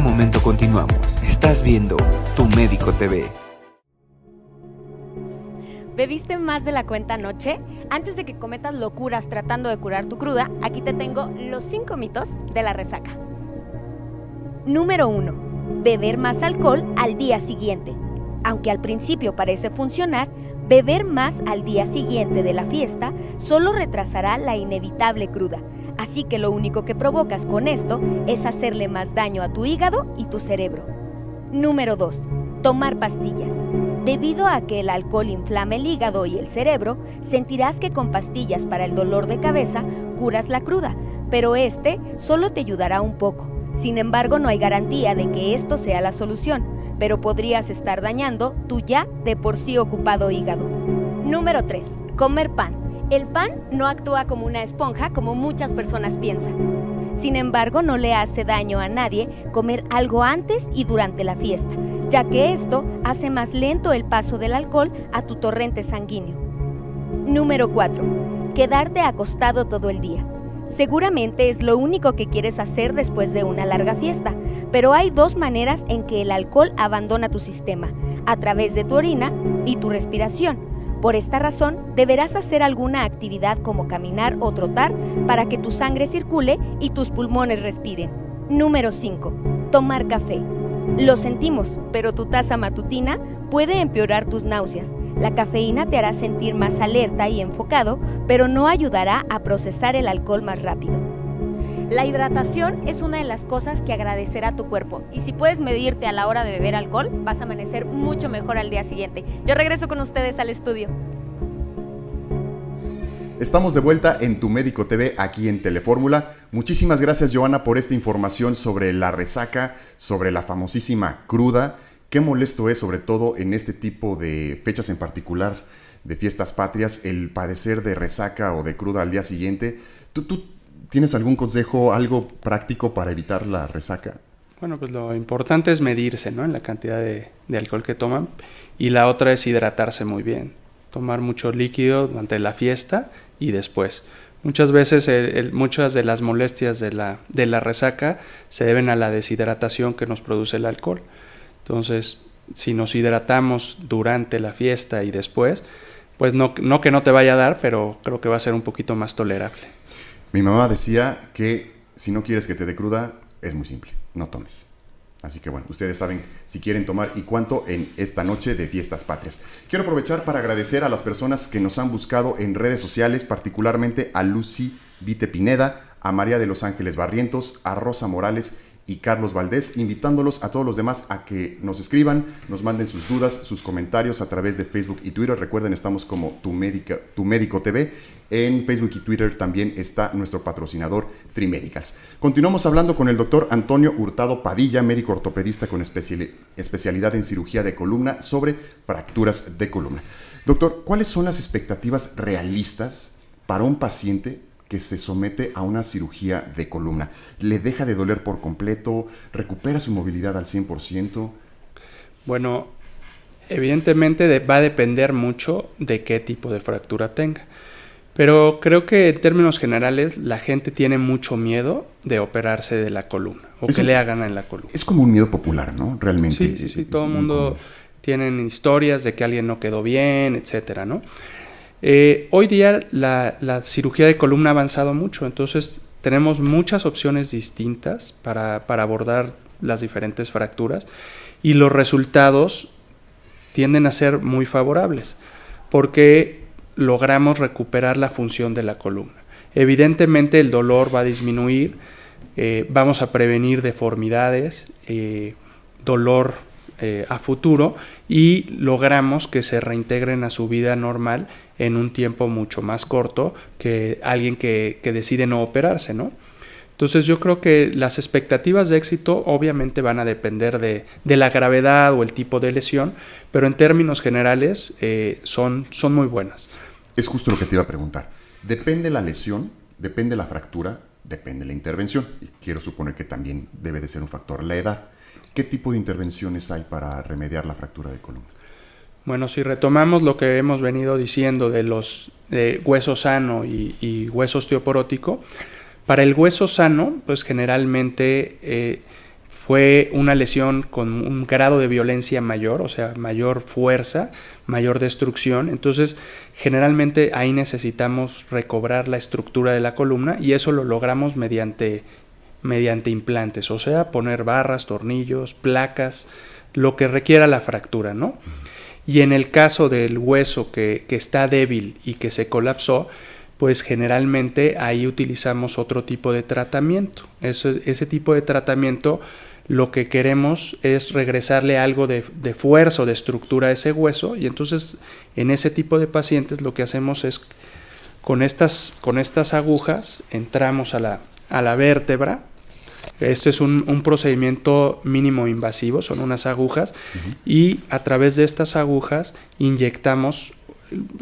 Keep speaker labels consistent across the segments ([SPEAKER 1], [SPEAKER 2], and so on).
[SPEAKER 1] momento continuamos. Estás viendo Tu Médico TV.
[SPEAKER 2] ¿Bebiste más de la cuenta anoche? Antes de que cometas locuras tratando de curar tu cruda, aquí te tengo los 5 mitos de la resaca. Número 1. Beber más alcohol al día siguiente. Aunque al principio parece funcionar, beber más al día siguiente de la fiesta solo retrasará la inevitable cruda. Así que lo único que provocas con esto es hacerle más daño a tu hígado y tu cerebro. Número 2. Tomar pastillas. Debido a que el alcohol inflama el hígado y el cerebro, sentirás que con pastillas para el dolor de cabeza curas la cruda, pero este solo te ayudará un poco. Sin embargo, no hay garantía de que esto sea la solución, pero podrías estar dañando tu ya de por sí ocupado hígado. Número 3. Comer pan. El pan no actúa como una esponja como muchas personas piensan. Sin embargo, no le hace daño a nadie comer algo antes y durante la fiesta, ya que esto hace más lento el paso del alcohol a tu torrente sanguíneo. Número 4. Quedarte acostado todo el día. Seguramente es lo único que quieres hacer después de una larga fiesta, pero hay 2 maneras en que el alcohol abandona tu sistema, a través de tu orina y tu respiración. Por esta razón, deberás hacer alguna actividad como caminar o trotar para que tu sangre circule y tus pulmones respiren. Número 5. Tomar café. Lo sentimos, pero tu taza matutina puede empeorar tus náuseas. La cafeína te hará sentir más alerta y enfocado, pero no ayudará a procesar el alcohol más rápido. La hidratación es una de las cosas que agradecerá tu cuerpo, y si puedes medirte a la hora de beber alcohol, vas a amanecer mucho mejor al día siguiente. Yo regreso con ustedes al estudio.
[SPEAKER 3] Estamos de vuelta en Tu Médico TV, aquí en Telefórmula. Muchísimas gracias, Joana, por esta información sobre la resaca, sobre la famosísima cruda. Qué molesto es, sobre todo en este tipo de fechas en particular, de fiestas patrias, el padecer de resaca o de cruda al día siguiente. ¿Tú tienes algún consejo, algo práctico para evitar la resaca?
[SPEAKER 4] Bueno, pues lo importante es medirse, ¿no?, en la cantidad de alcohol que toman. Y la otra es hidratarse muy bien. Tomar mucho líquido durante la fiesta y después. Muchas veces muchas de las molestias de la resaca se deben a la deshidratación que nos produce el alcohol. Entonces, si nos hidratamos durante la fiesta y después, pues no que no te vaya a dar, pero creo que va a ser un poquito más tolerable.
[SPEAKER 3] Mi mamá decía que si no quieres que te dé cruda, es muy simple, no tomes. Así que bueno, ustedes saben si quieren tomar y cuánto en esta noche de fiestas patrias. Quiero aprovechar para agradecer a las personas que nos han buscado en redes sociales, particularmente a Lucy Vite Pineda, a María de los Ángeles Barrientos, a Rosa Morales y Carlos Valdés, invitándolos a todos los demás a que nos escriban, nos manden sus dudas, sus comentarios a través de Facebook y Twitter. Recuerden, estamos como Tu Médico TV. En Facebook y Twitter también está nuestro patrocinador Trimédicas. Continuamos hablando con el doctor Antonio Hurtado Padilla, médico ortopedista con especialidad en cirugía de columna, sobre fracturas de columna. Doctor, ¿cuáles son las expectativas realistas para un paciente que se somete a una cirugía de columna? ¿Le deja de doler por completo? ¿Recupera su movilidad al 100%?
[SPEAKER 4] Bueno, evidentemente va a depender mucho de qué tipo de fractura tenga. Pero creo que en términos generales la gente tiene mucho miedo de operarse de la columna o que le hagan en la columna.
[SPEAKER 3] Es como un miedo popular, ¿no? Realmente.
[SPEAKER 4] Sí. Todo el mundo tiene historias de que alguien no quedó bien, etcétera, ¿no? Hoy día la cirugía de columna ha avanzado mucho, entonces tenemos muchas opciones distintas para abordar las diferentes fracturas y los resultados tienden a ser muy favorables porque logramos recuperar la función de la columna. Evidentemente el dolor va a disminuir, vamos a prevenir deformidades, dolor a futuro y logramos que se reintegren a su vida normal en un tiempo mucho más corto que alguien que decide no operarse, ¿no? Entonces yo creo que las expectativas de éxito obviamente van a depender de la gravedad o el tipo de lesión, pero en términos generales son muy buenas.
[SPEAKER 3] Es justo lo que te iba a preguntar. Depende la lesión, depende la fractura, depende la intervención. Y quiero suponer que también debe de ser un factor la edad. ¿Qué tipo de intervenciones hay para remediar la fractura de columna?
[SPEAKER 4] Bueno, si retomamos lo que hemos venido diciendo de hueso sano y hueso osteoporótico, para el hueso sano, pues generalmente fue una lesión con un grado de violencia mayor, o sea, mayor fuerza, mayor destrucción. Entonces, generalmente ahí necesitamos recobrar la estructura de la columna y eso lo logramos mediante implantes, o sea, poner barras, tornillos, placas, lo que requiera la fractura, ¿no? Y en el caso del hueso que está débil y que se colapsó, pues generalmente ahí utilizamos otro tipo de tratamiento. Ese tipo de tratamiento lo que queremos es regresarle algo de fuerza o de estructura a ese hueso, y entonces en ese tipo de pacientes lo que hacemos es con estas agujas entramos a la vértebra. Esto es un procedimiento mínimo invasivo, son unas agujas, y a través de estas agujas inyectamos,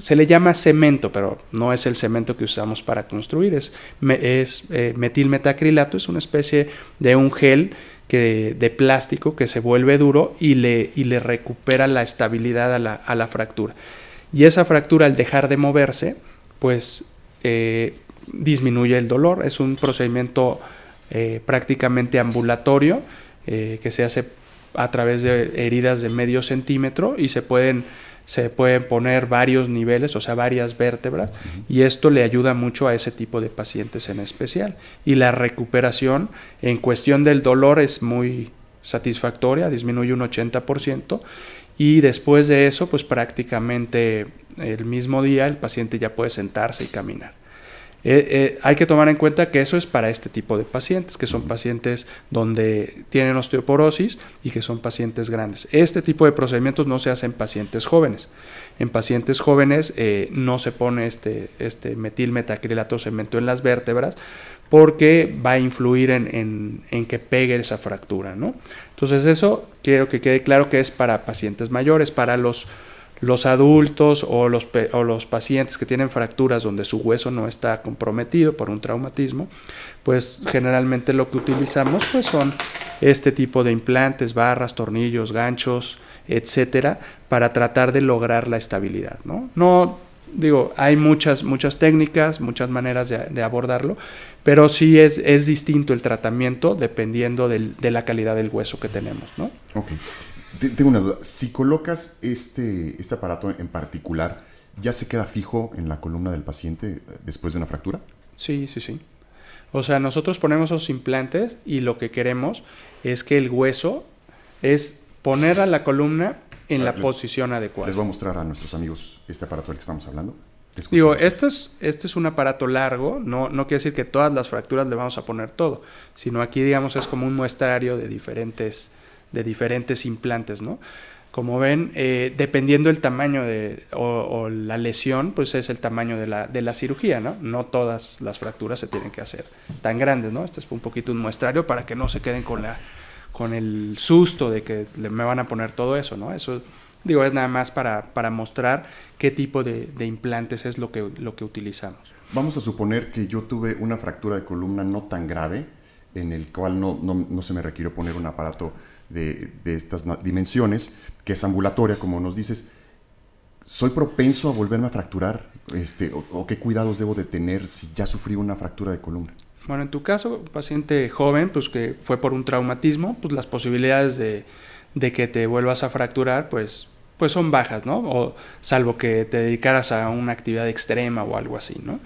[SPEAKER 4] se le llama cemento, pero no es el cemento que usamos para construir, es metilmetacrilato, es una especie de un gel de plástico que se vuelve duro y le recupera la estabilidad a la fractura. Y esa fractura, al dejar de moverse, pues disminuye el dolor. Es un procedimiento prácticamente ambulatorio que se hace a través de heridas de medio centímetro y se pueden poner varios niveles, o sea, varias vértebras, y esto le ayuda mucho a ese tipo de pacientes en especial. Y la recuperación en cuestión del dolor es muy satisfactoria, disminuye un 80%, y después de eso, pues prácticamente el mismo día el paciente ya puede sentarse y caminar. Hay que tomar en cuenta que eso es para este tipo de pacientes, que son pacientes donde tienen osteoporosis y que son pacientes grandes. Este tipo de procedimientos no se hace en pacientes jóvenes. En pacientes jóvenes no se pone este metilmetacrilato cemento en las vértebras porque va a influir en que pegue esa fractura, ¿no? Entonces eso quiero que quede claro que es para pacientes mayores. Para los adultos o los pacientes que tienen fracturas donde su hueso no está comprometido por un traumatismo, pues generalmente lo que utilizamos pues son este tipo de implantes, barras, tornillos, ganchos, etcétera, para tratar de lograr la estabilidad, ¿no? No digo, hay muchas técnicas, muchas maneras de abordarlo, pero sí es distinto el tratamiento dependiendo de la calidad del hueso que tenemos, ¿no?
[SPEAKER 3] Ok. Tengo una duda. Si colocas este aparato en particular, ¿ya se queda fijo en la columna del paciente después de una fractura?
[SPEAKER 4] Sí. O sea, nosotros ponemos esos implantes y lo que queremos es que el hueso es poner a la columna en la posición adecuada.
[SPEAKER 3] Les voy a mostrar a nuestros amigos este aparato del que estamos hablando.
[SPEAKER 4] Digo, este es un aparato largo, no quiere decir que todas las fracturas le vamos a poner todo, sino aquí, digamos, es como un muestrario de diferentes implantes, ¿no? Como ven, dependiendo del tamaño o la lesión, pues es el tamaño de la cirugía, ¿no? No todas las fracturas se tienen que hacer tan grandes, ¿no? Este es un poquito un muestrario para que no se queden con el susto de que me van a poner todo eso, ¿no? Eso, digo, es nada más para mostrar qué tipo de implantes es lo que utilizamos.
[SPEAKER 3] Vamos a suponer que yo tuve una fractura de columna no tan grave, en el cual no se me requirió poner un aparato de estas dimensiones, que es ambulatoria, como nos dices. ¿Soy propenso a volverme a fracturar? ¿O qué cuidados debo de tener si ya sufrí una fractura de columna?
[SPEAKER 4] Bueno, en tu caso, un paciente joven, pues que fue por un traumatismo, pues las posibilidades de que te vuelvas a fracturar, pues son bajas, ¿no? O salvo que te dedicaras a una actividad extrema o algo así, ¿no?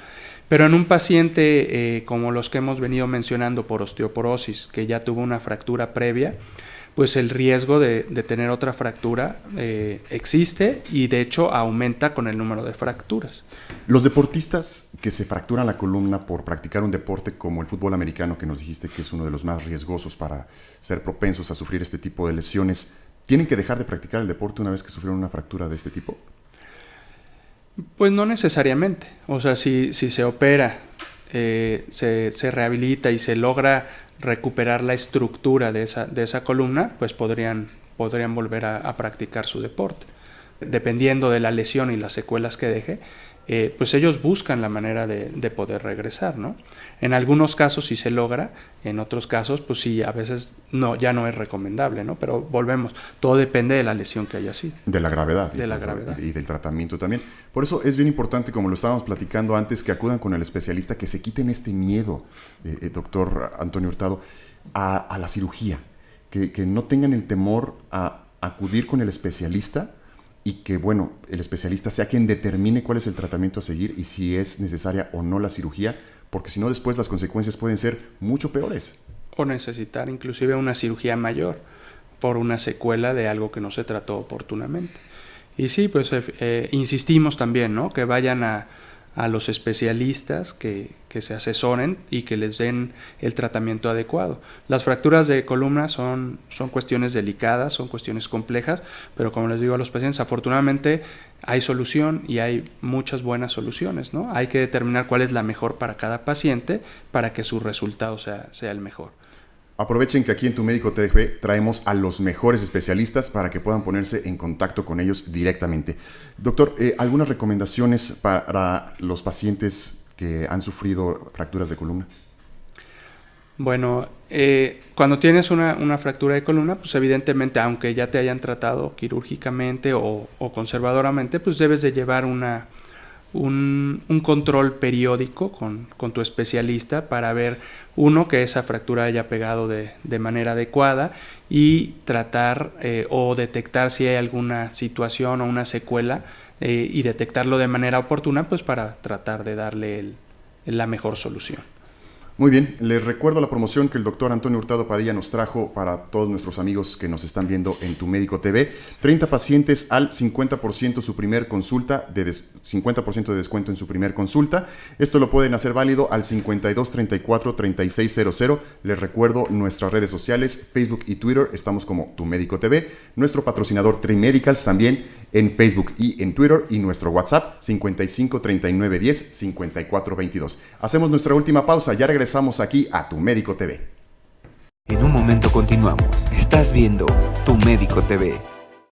[SPEAKER 4] Pero en un paciente como los que hemos venido mencionando por osteoporosis, que ya tuvo una fractura previa, pues el riesgo de tener otra fractura existe y de hecho aumenta con el número de fracturas.
[SPEAKER 3] Los deportistas que se fracturan la columna por practicar un deporte como el fútbol americano, que nos dijiste que es uno de los más riesgosos para ser propensos a sufrir este tipo de lesiones, ¿tienen que dejar de practicar el deporte una vez que sufrieron una fractura de este tipo?
[SPEAKER 4] Pues no necesariamente. O sea, si se opera, se rehabilita y se logra recuperar la estructura de esa columna, pues podrían volver a practicar su deporte. Dependiendo de la lesión y las secuelas que deje, pues ellos buscan la manera de poder regresar, ¿no? En algunos casos sí se logra, en otros casos pues sí, a veces ya no es recomendable, ¿no? Pero volvemos, todo depende de la lesión que haya sido.
[SPEAKER 3] De la gravedad. Y del tratamiento también. Por eso es bien importante, como lo estábamos platicando antes, que acudan con el especialista, que se quiten este miedo, doctor Antonio Hurtado, a la cirugía. que no tengan el temor a acudir con el especialista y que, bueno, el especialista sea quien determine cuál es el tratamiento a seguir y si es necesaria o no la cirugía, porque si no después las consecuencias pueden ser mucho peores.
[SPEAKER 4] O necesitar inclusive una cirugía mayor por una secuela de algo que no se trató oportunamente. Y sí, pues insistimos también, ¿no? Que vayan a los especialistas, que se asesoren y que les den el tratamiento adecuado. Las fracturas de columna son cuestiones delicadas, son cuestiones complejas, pero como les digo a los pacientes, afortunadamente hay solución y hay muchas buenas soluciones, ¿no? Hay que determinar cuál es la mejor para cada paciente para que su resultado sea el mejor.
[SPEAKER 3] Aprovechen que aquí en Tu Médico TV traemos a los mejores especialistas para que puedan ponerse en contacto con ellos directamente. Doctor, ¿algunas recomendaciones para los pacientes que han sufrido fracturas de columna?
[SPEAKER 4] Bueno, cuando tienes una fractura de columna, pues evidentemente, aunque ya te hayan tratado quirúrgicamente o conservadoramente, pues debes de llevar un control periódico con tu especialista para ver, uno, que esa fractura haya pegado de manera adecuada y tratar o detectar si hay alguna situación o una secuela y detectarlo de manera oportuna, pues para tratar de darle la mejor solución.
[SPEAKER 3] Muy bien, les recuerdo la promoción que el doctor Antonio Hurtado Padilla nos trajo para todos nuestros amigos que nos están viendo en Tu Médico TV. 30 pacientes al 50% su primer consulta, 50% de descuento en su primer consulta. Esto lo pueden hacer válido al 52 34 3600. Les recuerdo nuestras redes sociales, Facebook y Twitter, estamos como Tu Médico TV. Nuestro patrocinador Trimedicals también en Facebook y en Twitter, y nuestro WhatsApp 55 39 10 54 22. Hacemos nuestra última pausa, ya regresamos aquí a Tu Médico TV.
[SPEAKER 1] En un momento continuamos. Estás viendo Tu Médico TV.